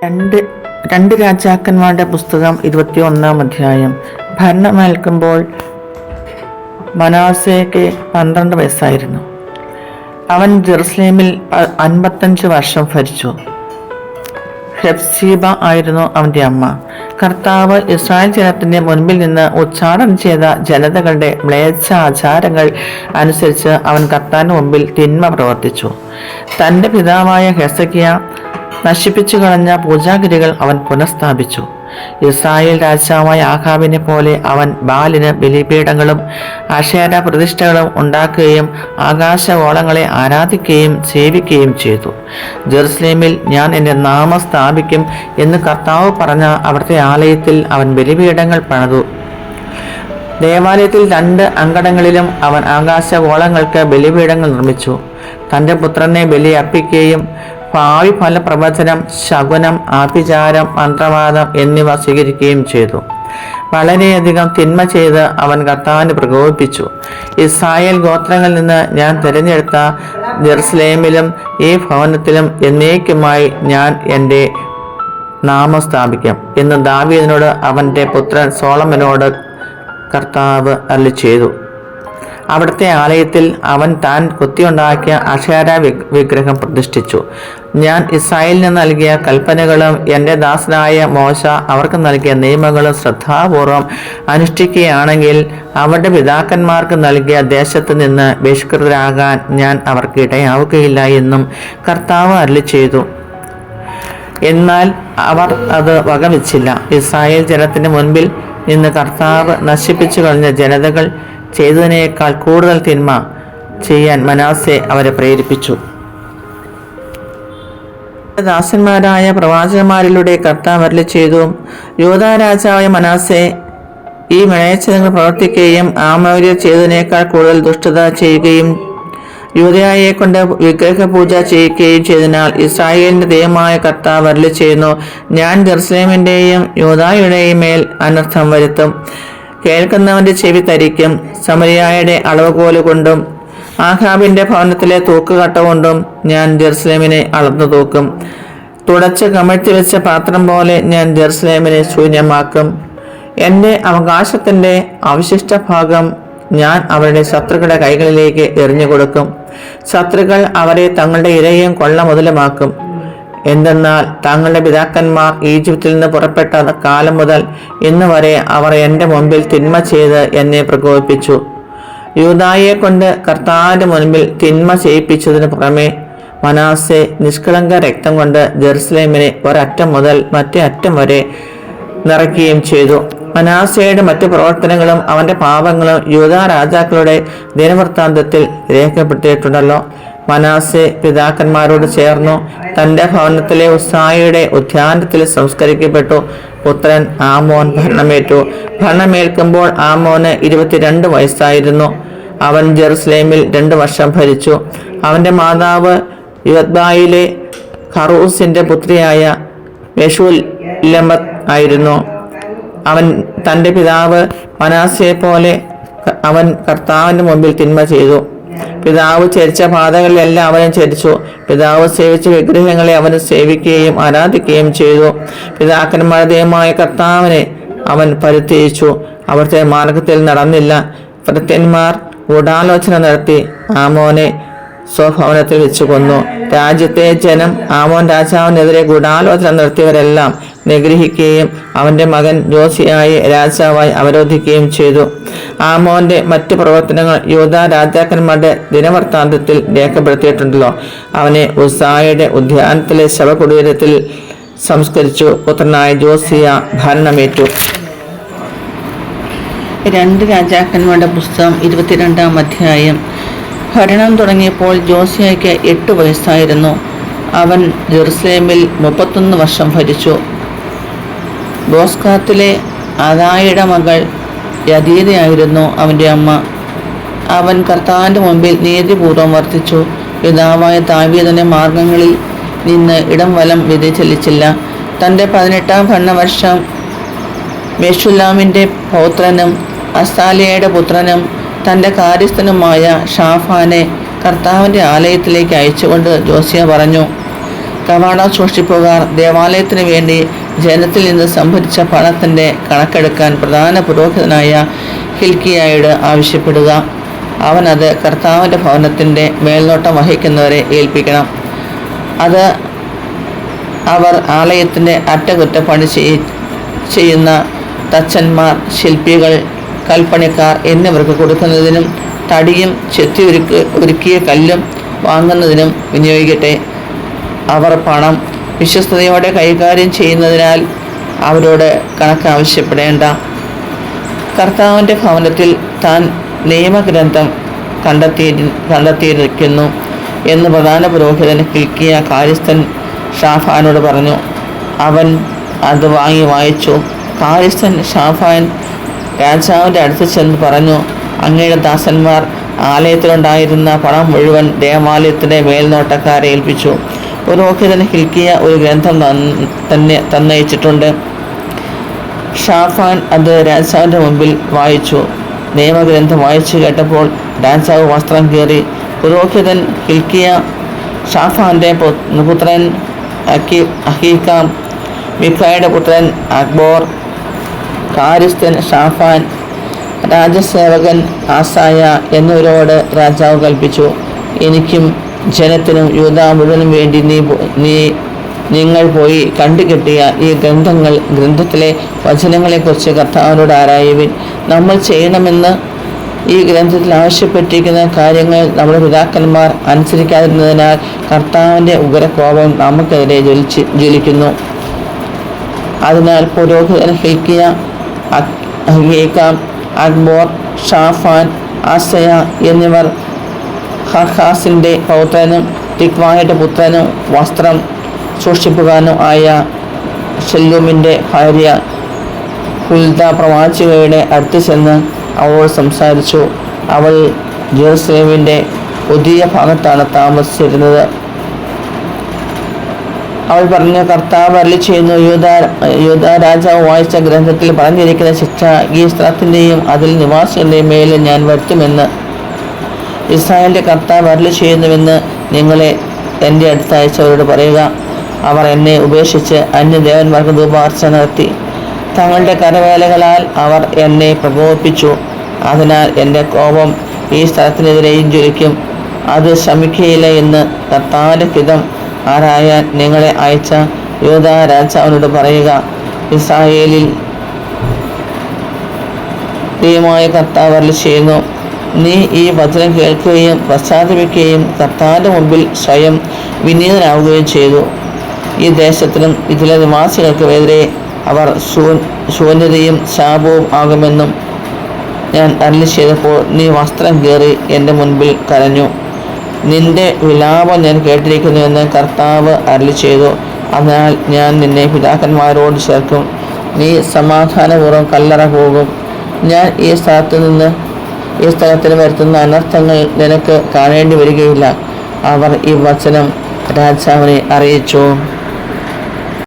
രണ്ട് രാജാക്കന്മാരുടെ പുസ്തകം 21-ാം അധ്യായം. ഭരണമേൽക്കുമ്പോൾ മനാസേക്ക് 12 വയസ്സായിരുന്നു. അവൻ ജെറുസലേമിൽ 55 വർഷം ഭരിച്ചു. ഹെപ്സീബ ആയിരുന്നു അവൻ്റെ അമ്മ. കർത്താവ് ഇസ്രായേൽ ജനത്തിന്റെ മുൻപിൽ നിന്ന് ഉച്ചാടനം ചെയ്ത ജനതകളുടെ മ്ലേച്ഛ ആചാരങ്ങൾ അനുസരിച്ച് അവൻ കർത്താവിന് മുമ്പിൽ തിന്മ പ്രവർത്തിച്ചു. തൻ്റെ പിതാവായ ഹെസക്കിയ നശിപ്പിച്ചു കളഞ്ഞ പൂജാഗിരികൾ അവൻ പുനഃസ്ഥാപിച്ചു. ഇസ്രായേൽ രാജാവായ ആഹാബിനെ പോലെ അവൻ ബാലിന് ബലിപീഠങ്ങളും അശേര പ്രതിഷ്ഠകളും ഉണ്ടാക്കുകയും ആകാശഗോളങ്ങളെ ആരാധിക്കുകയും സേവിക്കുകയും ചെയ്തു. ജെറുസലേമിൽ ഞാൻ എൻ്റെ നാമം സ്ഥാപിക്കും എന്ന് കർത്താവ് പറഞ്ഞ അവിടുത്തെ ആലയത്തിൽ അവൻ ബലിപീഠങ്ങൾ പണിതു. ദേവാലയത്തിൽ 2 അങ്കണങ്ങളിലും അവൻ ആകാശഗോളങ്ങൾക്ക് ബലിപീഠങ്ങൾ നിർമ്മിച്ചു. തൻ്റെ പുത്രനെ ബലി അർപ്പിക്കുകയും ഭാവി ഫലപ്രവചനം, ശകുനം, ആഭിചാരം, മന്ത്രവാദം എന്നിവ സ്വീകരിക്കുകയും ചെയ്തു. വളരെയധികം തിന്മ ചെയ്ത് അവൻ കർത്താവിനെ പ്രകോപിപ്പിച്ചു. ഇസ്രായേൽ ഗോത്രങ്ങളിൽ നിന്ന് ഞാൻ തിരഞ്ഞെടുത്ത ജെറുസലേമിലും ഈ ഭവനത്തിലും എന്നേക്കുമായി ഞാൻ എൻ്റെ നാമം സ്ഥാപിക്കും എന്ന് ദാവീദിനോട് അവൻ്റെ പുത്രൻ സോളമനോട് കർത്താവ് അരുളിച്ചെയ്തു. അവിടുത്തെ ആലയത്തിൽ അവൻ താൻ കൊത്തിയുണ്ടാക്കിയ അശേര വിഗ്രഹം പ്രതിഷ്ഠിച്ചു. ഞാൻ ഇസ്രായേലിന് നൽകിയ കൽപ്പനകളും എൻ്റെ ദാസനായ മോശ അവർക്ക് നൽകിയ നിയമങ്ങളും ശ്രദ്ധാപൂർവം അനുഷ്ഠിക്കുകയാണെങ്കിൽ അവരുടെ പിതാക്കന്മാർക്ക് നൽകിയ ദേശത്ത് നിന്ന് ബഹിഷ്കൃതരാകാൻ ഞാൻ അവർക്ക് ഇടയാവുകയില്ല എന്നും കർത്താവ് അരുളിച്ചെയ്തു. എന്നാൽ അവർ അത് വകവെച്ചില്ല. ഇസ്രായേൽ ജനത്തിന് മുൻപിൽ നിന്ന് കർത്താവ് നശിപ്പിച്ചു കളഞ്ഞ ജനതകൾ ചെയ്തതിനേക്കാൾ കൂടുതൽ തിന്മ ചെയ്യാൻ മനാസെ അവരെ പ്രേരിപ്പിച്ചു. ദാസന്മാരായ പ്രവാചകന്മാരിലൂടെ കർത്താവ് അരുളിച്ചെയ്തു, യൂദാ രാജാവായ മനാസെ ഈ മ്ലേച്ഛതകൾ പ്രവർത്തിക്കുകയും ആമോര്യർ ചെയ്തതിനേക്കാൾ കൂടുതൽ ദുഷ്ടത ചെയ്യുകയും യൂദയെ കൊണ്ട് വിഗ്രഹ പൂജ ചെയ്യിക്കുകയും ചെയ്തതിനാൽ ഇസ്രായേലിന്റെ ദൈവമായ കർത്താവ് അരുളിച്ചെയ്യുന്നു, ഞാൻ ജെറുസലേമിന്റെയും യൂദായുടെയും മേൽ അനർത്ഥം വരുത്തും. കേൾക്കുന്നവന്റെ ചെവി തരിക്കും. സമരിയായുടെ അളവുകോല് കൊണ്ടും ആഹാബിന്റെ ഭവനത്തിലെ തൂക്കുകട്ട കൊണ്ടും ഞാൻ ജെറുസലേമിനെ അളന്നു തൂക്കും. തുടച്ച് കമഴ്ത്തി വെച്ച പാത്രം പോലെ ഞാൻ ജെറുസലേമിനെ ശൂന്യമാക്കും. എൻ്റെ അവകാശത്തിൻ്റെ അവശിഷ്ട ഭാഗം ഞാൻ അവരുടെ ശത്രുക്കളുടെ കൈകളിലേക്ക് എറിഞ്ഞു കൊടുക്കും. ശത്രുക്കൾ അവരെ തങ്ങളുടെ ഇരയും കൊള്ള മുതലുമാക്കും. എന്തെന്നാൽ തങ്ങളുടെ പിതാക്കന്മാർ ഈജിപ്തിൽ നിന്ന് പുറപ്പെട്ട കാലം മുതൽ ഇന്ന് വരെ അവർ എൻ്റെ മുമ്പിൽ തിന്മ ചെയ്ത് എന്നെ പ്രകോപിപ്പിച്ചു. യൂദായെ കൊണ്ട് കർത്താവിന്റെ മുൻപിൽ തിന്മ ചെയ്യിപ്പിച്ചതിന് പുറമെ മനാസെ നിഷ്കളങ്ക രക്തം കൊണ്ട് ജെറുസലേമിനെ ഒരറ്റം മുതൽ മറ്റേ അറ്റം വരെ നിറയ്ക്കുകയും ചെയ്തു. മനാസയുടെ മറ്റു പ്രവർത്തനങ്ങളും അവന്റെ പാപങ്ങളും യൂദാ രാജാക്കളുടെ ദിനവൃത്താന്തത്തിൽ രേഖപ്പെടുത്തിയിട്ടുണ്ടല്ലോ. മനാസെ പിതാക്കന്മാരോട് ചേർന്നു തൻ്റെ ഭവനത്തിലെ ഉസ്സായിയുടെ ഉദ്യാനത്തിൽ സംസ്കരിക്കപ്പെട്ടു. പുത്രൻ ആമോൻ ഭരണമേറ്റു. ഭരണമേൽക്കുമ്പോൾ ആമോന് 22 വയസ്സായിരുന്നു. അവൻ ജെറുസലേമിൽ 2 വർഷം ഭരിച്ചു. അവൻ്റെ മാതാവ് യുവദ്ബായിലെ ഖറൂസിന്റെ പുത്രിയായ മെഷുല്ലമത്ത് ആയിരുന്നു. അവൻ തൻ്റെ പിതാവ് മനാസയെ പോലെ അവൻ കർത്താവിന്റെ മുമ്പിൽ തിന്മ ചെയ്തു. പിതാവ് ചരിച്ച പാതകളിലെല്ലാം അവനും ചരിച്ചു. പിതാവ് സേവിച്ച വിഗ്രഹങ്ങളെ അവന് സേവിക്കുകയും ആരാധിക്കുകയും ചെയ്തു. പിതാക്കന്മാരുടെ ദൈവമായ കർത്താവിനെ അവൻ പരിത്യജിച്ചു. അവിടുത്തെ മാർഗത്തിൽ നടന്നില്ല. ഭൃത്യന്മാർ ഗൂഢാലോചന നടത്തി ആമോനെ സ്വഭവനത്തിൽ വെച്ച് കൊന്നു. രാജ്യത്തെ ജനം ആമോൻ രാജാവിനെതിരെ ഗൂഢാലോചന നടത്തിയവരെല്ലാം നിഗ്രഹിക്കുകയും അവൻ്റെ മകൻ ജോസിയായി രാജാവായി അവരോധിക്കുകയും ചെയ്തു. ആമോന്റെ മറ്റ് പ്രവർത്തനങ്ങൾ യൂദാ രാജാക്കന്മാരുടെ ദിനവൃത്താന്തത്തിൽ രേഖപ്പെടുത്തിയിട്ടുണ്ടല്ലോ. അവനെ ഉസ്സായുടെ ഉദ്യാനത്തിലെ ശവകുടീരത്തിൽ സംസ്കരിച്ചു. പുത്രനായ ജോസിയ ഭരണമേറ്റു. 2 രാജാക്കന്മാരുടെ പുസ്തകം 22-ാം അധ്യായം. ഭരണം തുടങ്ങിയപ്പോൾ ജോസിയയ്ക്ക് 8 വയസ്സായിരുന്നു. അവൻ ജെറുസലേമിൽ 31 വർഷം ഭരിച്ചു. ബോസ്കാത്തിലെ അദായുടെ മകൾ യദീദയായിരുന്നു അവൻ്റെ അമ്മ. അവൻ കർത്താവിൻ്റെ മുമ്പിൽ നീതിപൂർവ്വം വർത്തിച്ചു. പിതാവായ ദാവീദിന്റെ മാർഗങ്ങളിൽ നിന്ന് ഇടം വലം വ്യതിചലിച്ചില്ല. തൻ്റെ 18-ാം ഭരണവർഷം മെഷുല്ലാമിൻ്റെ പൗത്രനും അസാലിയയുടെ പുത്രനും തൻ്റെ കാര്യസ്ഥനുമായ ഷാഫാനെ കർത്താവിൻ്റെ ആലയത്തിലേക്ക് അയച്ചുകൊണ്ട് ജോസിയ പറഞ്ഞു, കവാടം സൂക്ഷിപ്പുകാർ ദേവാലയത്തിനു വേണ്ടി ജനത്തിൽ നിന്ന് സംഭരിച്ച പണത്തിൻ്റെ കണക്കെടുക്കാൻ പ്രധാന പുരോഹിതനായ ഹിൽക്കിയായോട് ആവശ്യപ്പെടുക. അവൻ അത് കർത്താവിൻ്റെ ഭവനത്തിൻ്റെ മേൽനോട്ടം വഹിക്കുന്നവരെ ഏൽപ്പിക്കണം. അത് അവർ ആലയത്തിൻ്റെ അറ്റകുറ്റപ്പണി ചെയ്യുന്ന തച്ചന്മാർ, ശില്പികൾ, കൽപ്പണിക്കാർ എന്നിവർക്ക് കൊടുക്കുന്നതിനും തടിയും ചെത്തി ഒരുക്കിയ കല്ലും വാങ്ങുന്നതിനും വിനിയോഗിക്കട്ടെ. അവർ പണം വിശ്വസ്തയോടെ കൈകാര്യം ചെയ്യുന്നതിനാൽ അവരോട് കണക്ക് ആവശ്യപ്പെടേണ്ട. കർത്താവിൻ്റെ ഭവനത്തിൽ താൻ നിയമഗ്രന്ഥം കണ്ടെത്തിയിരിക്കുന്നു എന്ന് പ്രധാന പുരോഹിതൻ ഹിൽക്കിയ കാര്യസ്ഥൻ ഷാഫാനോട് പറഞ്ഞു. അവൻ അത് വായിച്ചു. കാര്യസ്ഥൻ ഷാഫാൻ രാജാവിൻ്റെ അടുത്ത് ചെന്ന് പറഞ്ഞു, അങ്ങയുടെ ദാസന്മാർ ആലയത്തിലുണ്ടായിരുന്ന പണം മുഴുവൻ ദേവാലയത്തിൻ്റെ മേൽനോട്ടക്കാരെ ഏൽപ്പിച്ചു. പുരോഹിതൻ ഹിൽക്കിയ ഒരു ഗ്രന്ഥം തന്നയച്ചിട്ടുണ്ട്. ഷാഫാൻ അത് രാജാവിൻ്റെ മുമ്പിൽ വായിച്ചു. നിയമഗ്രന്ഥം വായിച്ചു കേട്ടപ്പോൾ രാജാവ് വസ്ത്രം കീറി. പുരോഹിതൻ ഹിൽക്കിയ, ഷാഫാൻ്റെ പുത്രൻ അഹീക്കാം, മിഖായുടെ പുത്രൻ അക്ബോർ, കാര്യസ്ഥൻ ഷാഫാൻ, രാജസേവകൻ ആസായ എന്നിവരോട് രാജാവ് കൽപ്പിച്ചു, എനിക്കും ജനത്തിനും യൂദാ മുഴുവനും വേണ്ടി നിങ്ങൾ പോയി കണ്ടുകെട്ടിയ ഈ ഗ്രന്ഥത്തിലെ വചനങ്ങളെക്കുറിച്ച് കർത്താവിനോട് ആരായുവിൻ. നമ്മൾ ചെയ്യണമെന്ന് ഈ ഗ്രന്ഥത്തിൽ ആവശ്യപ്പെട്ടിരിക്കുന്ന കാര്യങ്ങൾ നമ്മുടെ പിതാക്കന്മാർ അനുസരിക്കാതിരുന്നതിനാൽ കർത്താവിൻ്റെ ഉഗ്രകോപം നമുക്കെതിരെ ജ്വലിക്കുന്നു. അതിനാൽ പുരോഹിതൻ ഹിൽക്കിയ, അഹീക്കാം, അക്ബോർ, ഷാഫാൻ, ആസയ എന്നിവർ ഹർഹാസിൻ്റെ പൗത്രനും തിക്വായുടെ പുത്രനും വസ്ത്രം സൂക്ഷിപ്പുകാരനും ആയ ഷല്ലൂമിൻ്റെ ഭാര്യ ഹുൽദ പ്രവാചികയുടെ അടുത്ത് ചെന്ന് അവളോട് സംസാരിച്ചു. അവൾ ജെറുസലേമിൻ്റെ പുതിയ ഭാഗത്താണ് താമസിച്ചിരുന്നത്. അവൾ പറഞ്ഞു, കർത്താവ് അരുളിച്ചെയ്യുന്നു, യൂദാ രാജാവ് വായിച്ച ഗ്രന്ഥത്തിൽ പറഞ്ഞിരിക്കുന്ന ശിക്ഷ ഈ സ്ഥലത്തിൻ്റെയും അതിൽ നിവാസികളുടെയും മേലെ ഞാൻ വരുത്തുമെന്ന് ഇസ്രായേലിൻ്റെ കർത്താവ് അരുളിച്ചെയ്യുന്നുവെന്ന് നിങ്ങളെ എൻ്റെ അടുത്ത് അയച്ചവരോട് പറയുക. അവർ എന്നെ ഉപേക്ഷിച്ച് അന്യദേവന്മാർക്ക് ധൂപാർച്ചന നടത്തി. തങ്ങളുടെ കരവേലകളാൽ അവർ എന്നെ പ്രകോപിപ്പിച്ചു. അതിനാൽ എൻ്റെ കോപം ഈ സ്ഥലത്തിനെതിരെയും ജ്വലിക്കും. അത് ശമിക്കയില്ല എന്ന് കർത്താവിൻ്റെ ഹിതം ആരായാൻ നിങ്ങളെ അയച്ച യൂദാ രാജാവിനോട് പറയുക. ഇസ്രായേലിൽ ദൈവമായ കർത്താവ് അരുളിച്ചെയ്യുന്നു, നീ ഈ വചനം കേൾക്കുകയും പശ്ചാത്തപിക്കുകയും കർത്താവിൻ്റെ മുമ്പിൽ സ്വയം വിനീതനാവുകയും ചെയ്തു. ഈ ദേശത്തിനും ഇതിലെ നിവാസികൾക്കും എതിരെ അവർ ശൂന്യതയും ശാപവും ആകുമെന്നും ഞാൻ അരുളി ചെയ്തപ്പോൾ നീ വസ്ത്രം കീറി എൻ്റെ മുൻപിൽ കരഞ്ഞു. നിന്റെ വിലാപം ഞാൻ കേട്ടിരിക്കുന്നുവെന്ന് കർത്താവ് അരുളി ചെയ്തു. അതിനാൽ ഞാൻ നിന്നെ പിതാക്കന്മാരോട് ചേർക്കും. നീ സമാധാനപൂർവ്വം കല്ലറ പോകും. ഞാൻ ഈ സ്ഥലത്തിന് വരുത്തുന്ന അനർത്ഥങ്ങൾ നിനക്ക് കാണേണ്ടി വരികയില്ല. അവർ ഈ വചനം രാജാവിനെ അറിയിച്ചു.